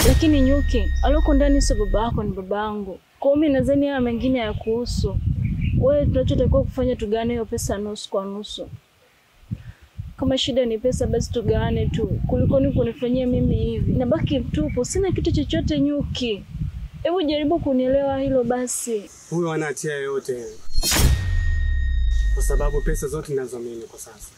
Lakini Nyuki, aloko ndani sio baba yako, ni babangu. Kwa hiyo mimi nadhani haya mengine ya kuhusu. Wewe tunachotakiwa kufanya tugawane hiyo pesa nusu kwa nusu. Kama shida ni pesa basi tugawane tu. Kuliko ni kunifanyia mimi hivi. Nabaki mtupu, sina kitu chochote Nyuki. Hebu jaribu kunielewa hilo basi. Huyo hana hatia yoyote. Kwa sababu pesa zote ninazo mimi kwa sasa.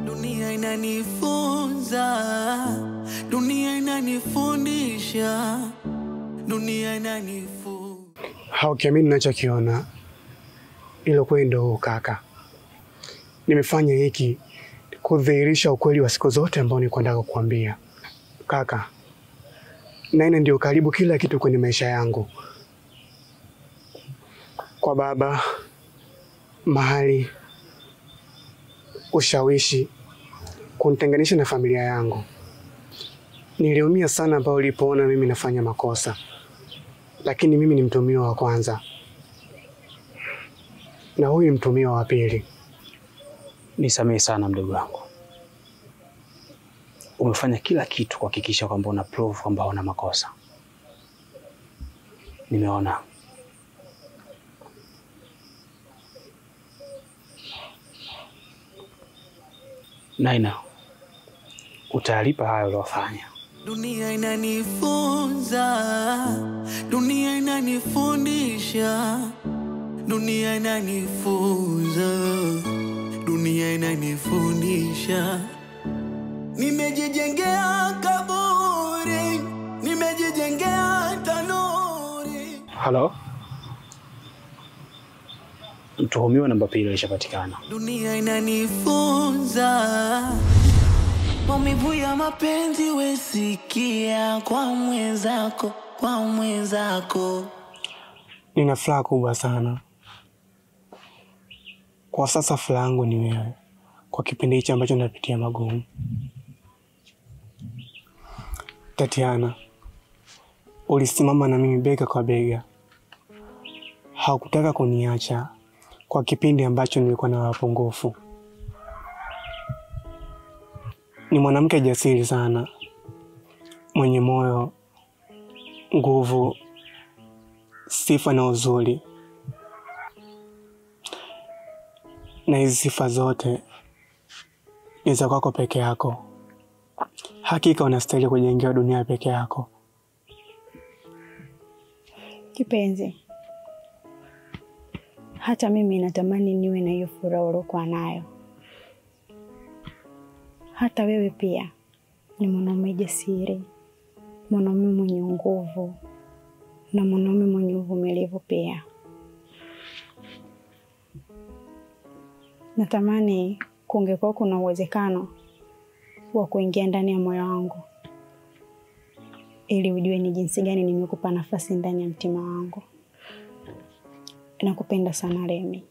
Dunia inanifunza, dunia inanifundisha, dunia inanifunza. Haukiamini ninachokiona. Ilo kweli ndio kaka. Nimefanya hiki kudhihirisha ukweli wa siku zote ambao nilikuwa nataka kukuambia. Kaka, Naina ndio karibu kila kitu kwenye maisha yangu. Kwa baba, mahali, ushawishi, kunitenganisha na familia yangu. Niliumia sana pale ulipoona mimi nafanya makosa. Lakini mimi ni mtumiwa wa kwanza. Na huyu ni mtumiwa wa pili. Nisamehe sana mdogo wangu. Umefanya kila kitu kuhakikisha kwamba una prove kwamba una makosa. Nimeona. Naina, utalipa hayo uliyofanya. Dunia inanifunza, dunia inanifundisha, dunia inanifunza, dunia inanifundisha. Nimejijengea kaburi, nimejijengea tanuri. Halo? Mtuhumiwa namba pili alishapatikana. Dunia inanifunza, maumivu ya mapenzi wesikia kwa mwenzako, kwa mwenzako. Nina furaha kubwa sana. Kwa sasa furaha yangu ni wewe. Kwa kipindi hicho ambacho napitia magumu. Tatiana, ulisimama na mimi bega kwa bega. Haukutaka kuniacha kwa kipindi ambacho nilikuwa na mapungufu. Ni mwanamke jasiri sana. Mwenye moyo, nguvu, sifa na uzuri. Na hizi sifa zote ni za kwako peke yako. Hakika unastahili kujengewa dunia peke yako. Kipenzi, hata mimi natamani niwe na hiyo furaha uliyokuwa nayo. Hata wewe pia ni mwanaume jasiri, mwanaume mwenye nguvu na mwanaume mwenye uvumilivu pia. Natamani kungekuwa kuna uwezekano wa kuingia ndani ya moyo wangu ili ujue ni jinsi gani nimekupa nafasi ndani ya mtima wangu. Nakupenda sana Remi.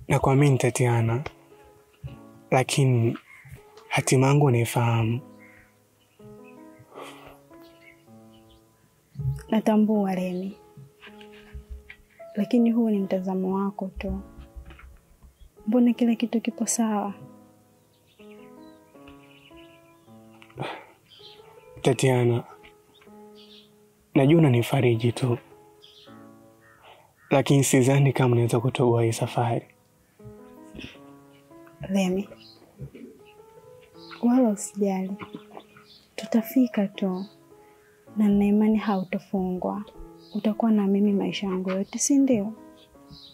Nakuamini Tatiana, lakini hatima yangu naifahamu. Natambua Remi, lakini huu ni mtazamo wako tu. Mbona kila kitu kipo sawa? Tatiana, najua unanifariji tu. Lakini sidhani kama naweza kutoboa hii safari. Remi, wala usijali. Tutafika tu. Na nina imani hautafungwa. Utakuwa na mimi maisha yangu yote, si ndio?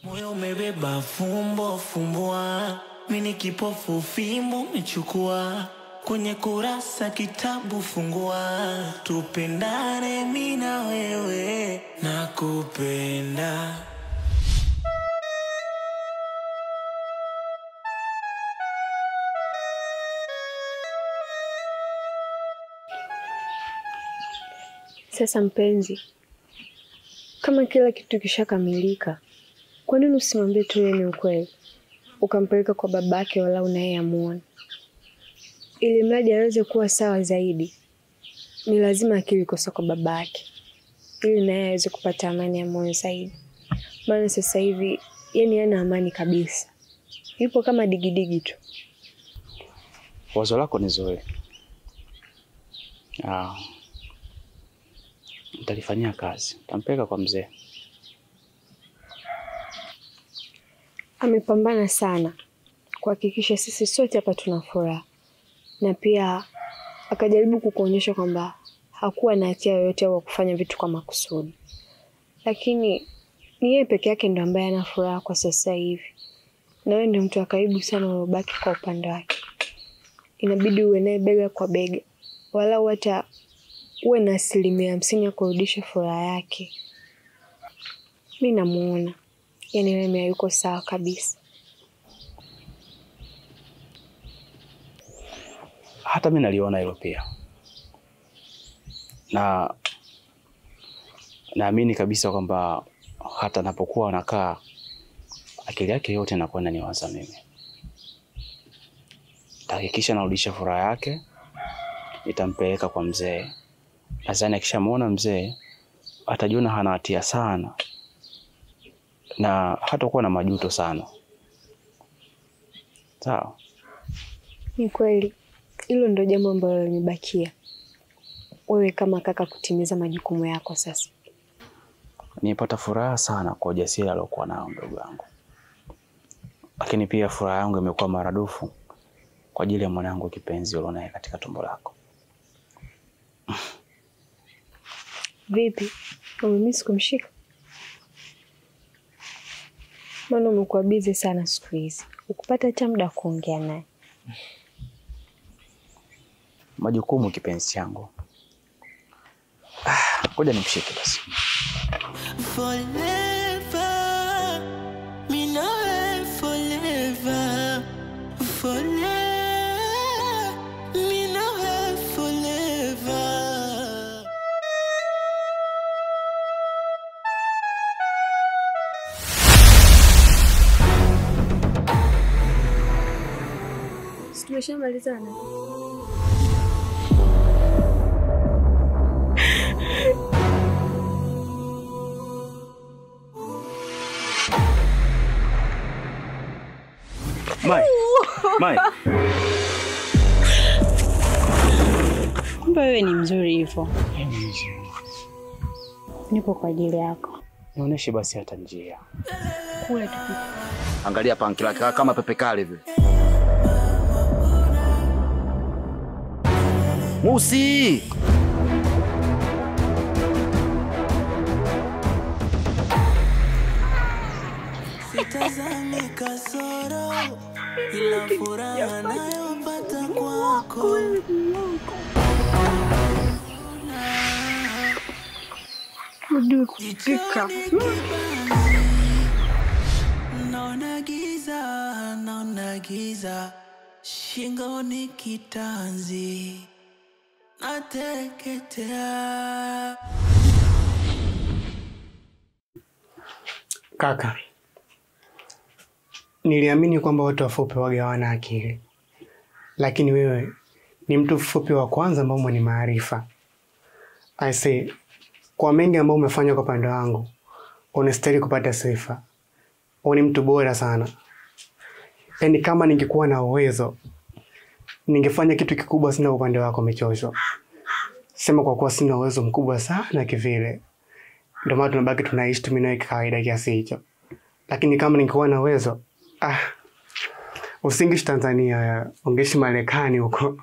Moyo umebeba fumbo fumbua, mimi kipofu fimbo umechukua. Kwenye kurasa kitabu fungua, tupendane mimi na wewe, nakupenda. Sasa mpenzi, kama kila kitu kishakamilika, kwa nini usimwambie tu yeye ukweli? Ukampeleka kwa babake wala unaye amuone. ili mradi aweze kuwa sawa zaidi, ni lazima akili ikosa kwa babake, ili naye aweze kupata amani ya moyo zaidi. Maana sasa hivi yani hana amani kabisa, yupo kama digidigi tu. Wazo lako ni zuri. Nitalifanyia kazi. Tampeleka kwa mzee. Amepambana sana kuhakikisha sisi sote hapa tuna furaha, na pia akajaribu kukuonyesha kwamba hakuwa na hatia yoyote au kufanya vitu kwa makusudi, lakini ni yeye peke yake ndo ambaye ana furaha kwa sasa hivi, na wewe ndio mtu wa karibu sana uliobaki kwa upande wake. Inabidi uwe naye bega kwa bega, wala hata uwe na 50% ya kurudisha furaha yake. Mimi namuona yani wewe yuko sawa kabisa. Hata mimi naliona hilo pia. Na naamini kabisa kwamba hata napokuwa anakaa akili yake yote inakuwa inaniwaza mimi. Tahakikisha narudisha furaha yake, nitampeleka kwa mzee. Nadhani akishamuona mzee atajiona hana hatia sana na hatakuwa na majuto sana. Sawa? Ni kweli. Hilo ndio jambo ambalo limebakia. Wewe kama kaka kutimiza majukumu yako sasa. Nipata furaha sana kwa ujasiri aliokuwa nao ndugu yangu. Lakini pia furaha yangu imekuwa maradufu kwa ajili ya mwanangu kipenzi ulionaye katika tumbo lako. Vipi? Umemisi kumshika? Maana umekuwa busy sana siku hizi. Ukupata hata muda kuongea naye. Majukumu kipenzi changu. Ngoja nimshike basi. Forever, me know forever, forever, me know forever. Tumeshamalizana. Mai. Kumbe wewe ni mzuri hivyo. Nipo kwa ajili yako. Nionyeshe basi hata njia. Kule tupite. Angalia panki lake kama pepe kale hivi. Musi! Sitazame kasoro ila furaha nayopata kwako. Naona giza shingoni kitanzi nateketea. Kaka, niliamini kwamba watu wafupi wagawana akili, lakini wewe ni mtu mfupi wa kwanza ambao mwenye maarifa. I say, kwa mengi ambao umefanya kwa pande wangu, unastahili kupata sifa. Wewe ni mtu bora sana. Yaani kama ningekuwa na uwezo, ningefanya kitu kikubwa sana kwa upande wako Michosho. Sema kwa kuwa sina uwezo mkubwa sana kivile, ndio maana tunabaki tunaishi tu mimi kawaida kiasi hicho. Lakini kama ningekuwa na uwezo, usingishi Tanzania, ungeshi Marekani huko.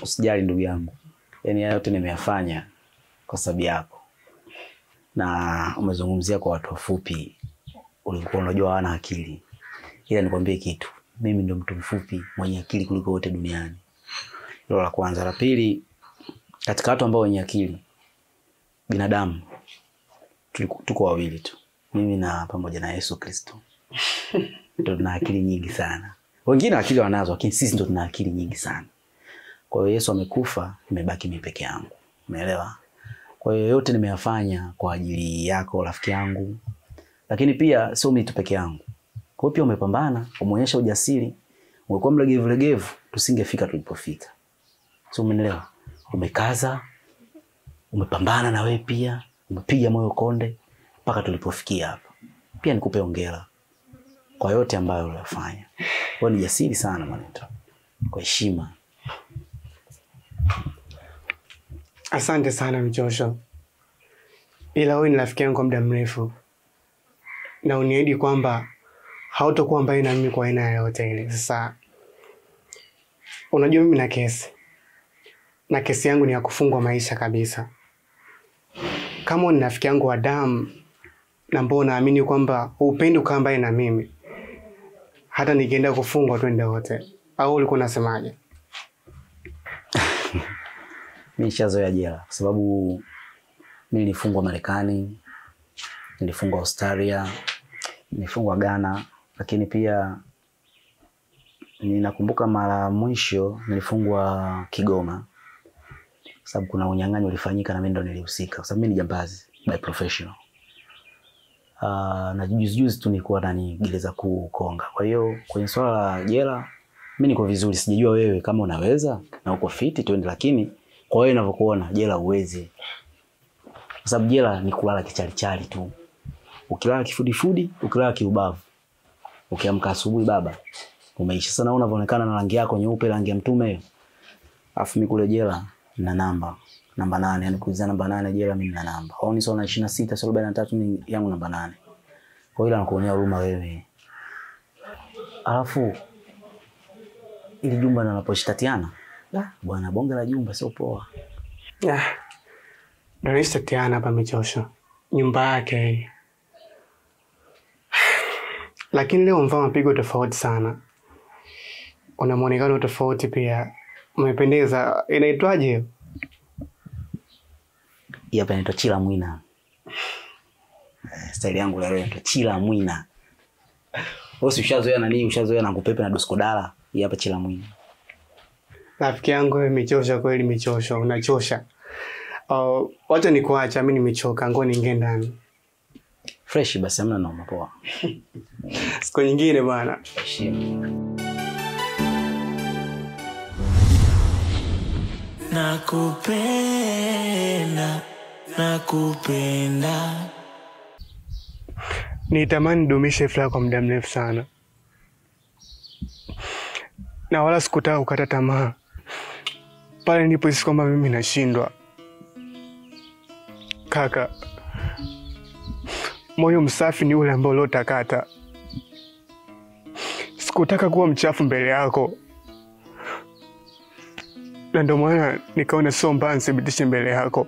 Usijali ndugu yangu. Yaani yote nimeyafanya kwa sababu yako. Na umezungumzia kwa watu wafupi, ulikuwa unajua hawana akili. Ila nikwambie kitu, mimi ndio mtu mfupi mwenye akili kuliko wote duniani. Hilo la kwanza. La pili, katika watu ambao wenye akili binadamu tuko wawili tu. Mimi na pamoja na Yesu Kristo. Ndio tuna akili nyingi sana. Wengine akili wanazo, lakini sisi ndio tuna akili nyingi sana. Kwa hiyo Yesu amekufa, nimebaki mimi peke yangu. Umeelewa? Kwa hiyo yote nimeyafanya kwa ajili yako rafiki yangu. Lakini pia sio mimi tu peke yangu. Kwa hiyo pia umepambana, umeonyesha ujasiri. Ungekuwa mlegevu legevu, tusingefika tulipofika. Sio, umeelewa? Umekaza, umepambana na wewe pia, umepiga moyo konde mpaka tulipofikia hapa. Pia nikupe hongera kwa yote ambayo uliyofanya. Wewe ni jasiri sana Mwanetu. Kwa heshima. Asante sana Mchosho. Ila wewe ni rafiki yangu kwa muda mrefu. Na uniahidi kwamba hautakuwa mbali na mimi kwa aina yoyote ile. Sasa unajua mimi na kesi. Na kesi yangu ni ya kufungwa maisha kabisa. Kama ni rafiki yangu wa damu na ambao naamini kwamba upendi kukaa mbali na mimi, hata nikienda kufungwa twende wote. Au ulikuwa unasemaje? Mimi nishazoea jela kwa sababu mimi nilifungwa Marekani, nilifungwa Australia, nilifungwa Ghana, lakini pia ninakumbuka mara mwisho nilifungwa Kigoma. Sababu kuna unyang'anyi ulifanyika na mimi ndo nilihusika. Kwa sababu mimi ni jambazi by professional. Na juzi tu nilikuwa ndani gereza kuu Konga. Kwa hiyo kwenye swala la jela mimi niko vizuri. Sijajua wewe kama unaweza na uko fiti twende, lakini kwa wewe ninavyokuona jela uwezi. Kwa sababu jela ni kulala kichalichali tu. Ukilala kifudifudi, ukilala kiubavu. Ukiamka asubuhi baba, umeisha. Sana unavyoonekana na rangi yako nyeupe, rangi ya mtume hiyo. Afu mimi kule jela na namba 8, yani kuanzia namba 8 jela mimi na namba. Au ni sawa na 26 sio 43 mimi yangu namba 8. Kwa hiyo nakuonea huruma wewe. Alafu ili jumba linapostatiana. Bwana bonge la jumba sio poa. Ndio statiana hapa Mchosho. Nyumba yake. Lakini leo mvaa mapigo tofauti sana. Una muonekano tofauti pia. Umependeza. Inaitwaje? Hapa inaitwa Chila Mwina. Style yangu leo inaitwa Chila Mwina. Wewe ushazoea nani? Ushazoea na kupepe na doskodala. Hapa Chila Mwina. Rafiki yangu wewe Mchosho kweli Mchosho, unachosha. Wacha nikuacha, mimi nimechoka, ngoja niingie ndani. Fresh basi hamna noma poa. Siku nyingine bwana. Nakupenda. Nitamani dumishe furaha kwa muda mrefu sana. Na wala sikutaka kukata tamaa. Pale nilipohisi kwamba mimi nashindwa. Kaka, moyo msafi ni ule ambao ulotakata. Sikutaka kuwa mchafu mbele yako. Na ndio maana nikaona sio mbaya nithibitishe mbele yako.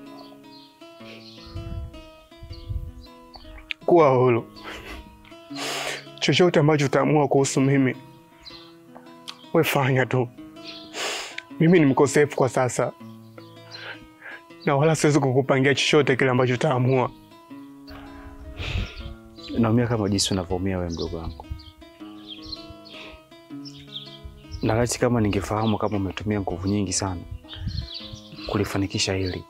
Kuwa huru. Chochote ambacho utaamua kuhusu mimi, wewe fanya tu. Mimi ni mkosefu kwa sasa. Na wala siwezi kukupangia chochote kile ambacho utaamua. Naumia kama jinsi unavyoumia wewe mdogo wangu. Na laiti kama ningefahamu kama umetumia nguvu nyingi sana kulifanikisha hili,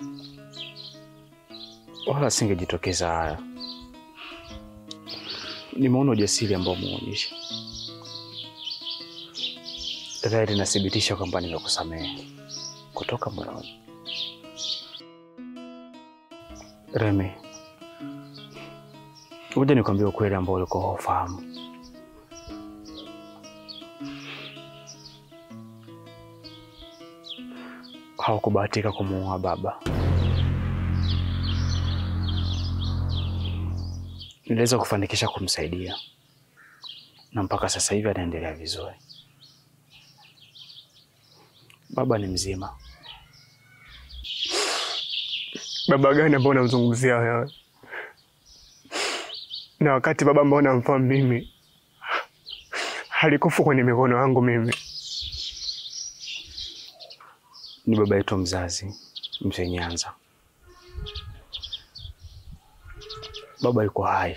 wala singejitokeza haya. Nimeona ujasiri ambao umeonyesha. Dhahiri inathibitisha kwamba nimekusamehe kutoka moyoni. Remi, ngoja nikwambie ukweli ambao ulikuwa hufahamu. Haukubahatika kumuoa baba. Niliweza kufanikisha kumsaidia. Na mpaka sasa hivi anaendelea vizuri. Baba ni mzima. Baba gani ambao unamzungumzia wewe? Na wakati baba ambao namfahamu mimi alikufa kwenye mikono yangu mimi. Ni baba yetu mzazi, Mzee Nyanza. Baba yuko hai.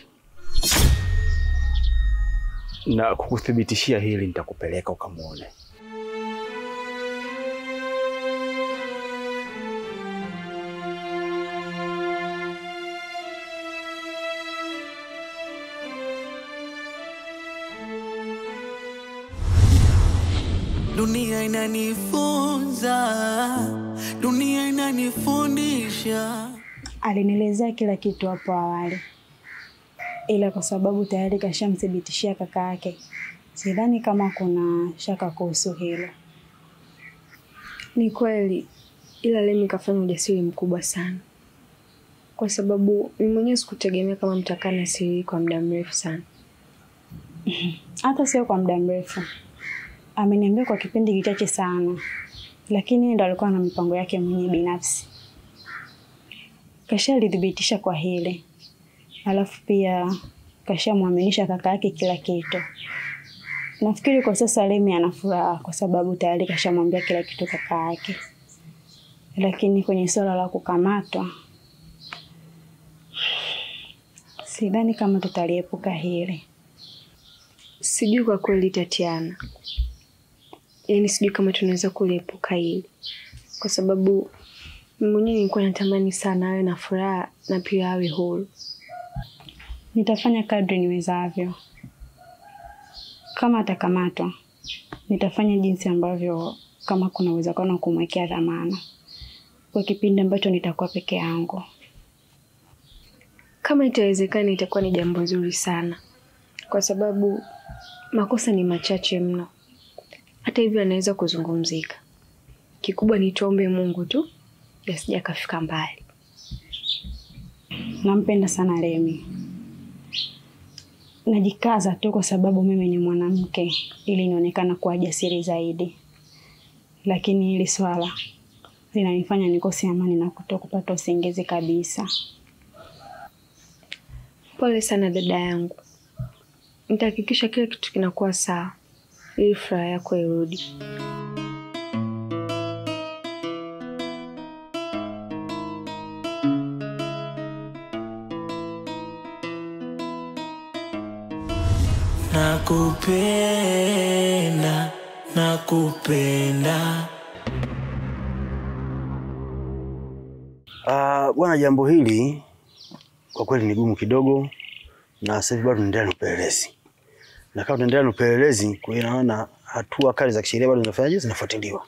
Na kukuthibitishia hili nitakupeleka ukamuone. dunia inanifunza, dunia inanifundisha. Alinielezea kila kitu hapo awali, ila kwa sababu tayari kashamthibitishia kaka yake, sidhani kama kuna shaka kuhusu hilo. Ni kweli, ila Lemi kafanya ujasiri mkubwa sana, kwa sababu mimi mwenyewe sikutegemea kama mtakaa na siri kwa muda mrefu sana. Hata sio kwa muda mrefu, ameniambia kwa kipindi kichache sana, lakini ndo alikuwa na mipango yake mwenyewe binafsi. Kashalidhibitisha kwa hili, alafu pia kashamwaminisha kaka yake kila kitu. Nafikiri kwa sasa Lemi ana furaha kwa sababu tayari kashamwambia kila kitu kaka yake. Lakini kwenye swala la kukamatwa, sidhani kama tutaliepuka hili. Sijui kwa kweli Tatiana. Yaani sijui kama tunaweza kuliepuka hili. Kwa sababu mimi mwenyewe nilikuwa natamani sana awe na furaha na pia awe huru. Nitafanya kadri niwezavyo. Kama atakamatwa, nitafanya jinsi ambavyo kama kuna uwezekano kumwekea dhamana kwa kipindi ambacho nitakuwa peke yangu. Kama itawezekana itakuwa ni jambo zuri sana. Kwa sababu makosa ni machache mno. Hata hivyo anaweza kuzungumzika. Kikubwa ni tuombe Mungu tu yasije kafika mbali. Nampenda sana Lemi. Najikaza tu kwa sababu mimi ni mwanamke ili nionekane kuwa jasiri zaidi. Lakini hili swala linanifanya nikose amani na kutokupata usingizi kabisa. Pole sana dada yangu. Nitahakikisha kila kitu kinakuwa sawa ili furaha yako irudi. Nakupenda, nakupenda. Bwana, jambo hili kwa kweli ni gumu kidogo, na sasa hivi bado tunaendelea na upelelezi. Na kama tunaendelea na upelelezi, kwa hiyo naona hatua kali za kisheria bado zinafuatiliwa.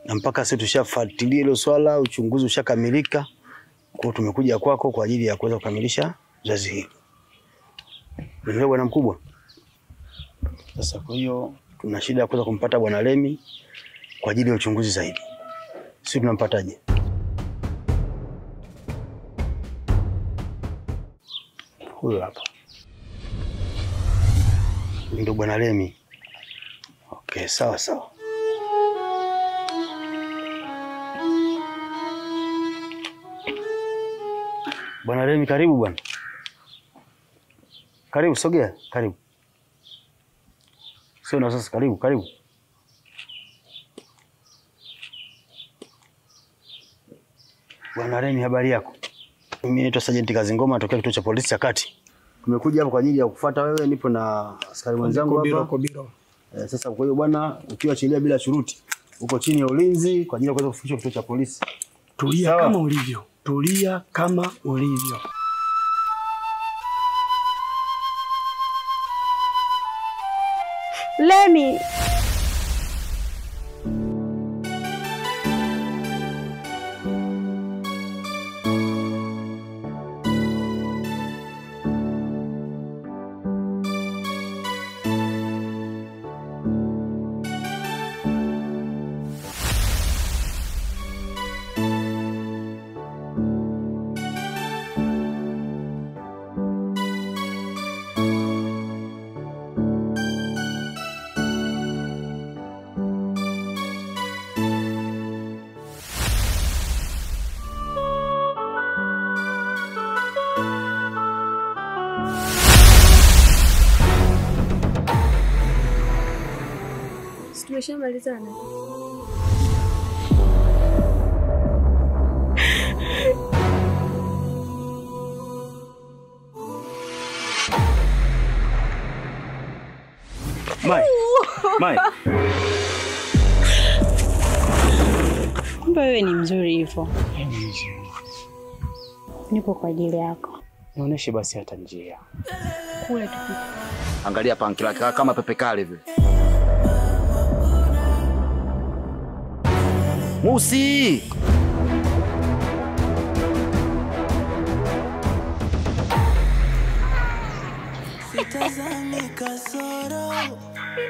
Na mpaka sasa tushafuatilia hilo swala, uchunguzi ushakamilika. Kwa hiyo tumekuja kwako kwa ajili ya kuweza kukamilisha zoezi hili. Ndio bwana mkubwa. Sasa kwa hiyo tuna shida ya kuweza kumpata bwana Lemi kwa ajili ya uchunguzi zaidi. Sisi tunampataje? Huyo hapa. Ndio bwana Lemi. Okay, sawa sawa. Bwana Lemi, karibu bwana. Karibu, sogea, karibu. Sio na sasa, karibu. Bwana Lemi, habari yako? Mimi naitwa Sergeant Kazingoma, natokea kituo cha polisi cha Kati. Tumekuja hapa kwa ajili ya kufuata wewe, nipo na askari mwenzangu hapa. Sasa kwa hiyo bwana, ukiachilia bila shuruti, uko chini ya ulinzi kwa ajili ya kuweza kufikishwa kituo cha polisi. Tulia kama ulivyo. Tulia kama ulivyo. Lemi! Tumeshamalizana. Mai. Kumbe wewe ni mzuri hivyo. Nipo kwa ajili yako. Nionyeshe basi hata njia. Kule tupite. Angalia panki lake kama pepe kale hivi. Musi! Sitazami kasoro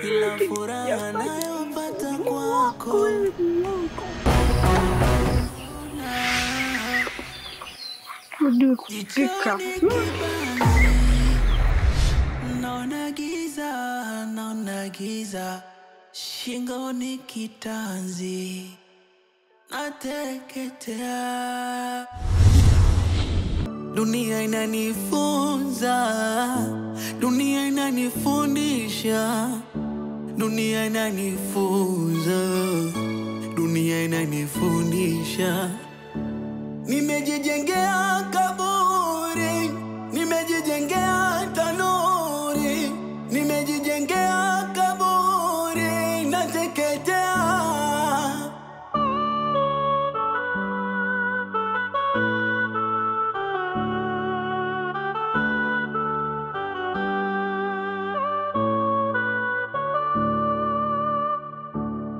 ila furaha nayopata kwako. Naona giza shingoni kitanzi nateketea. Dunia inanifunza, dunia inanifundisha, dunia inanifunza, dunia inanifundisha. Nimejijengea kaburi, nimejijengea tanuri, nimejijengea kaburi nateketea.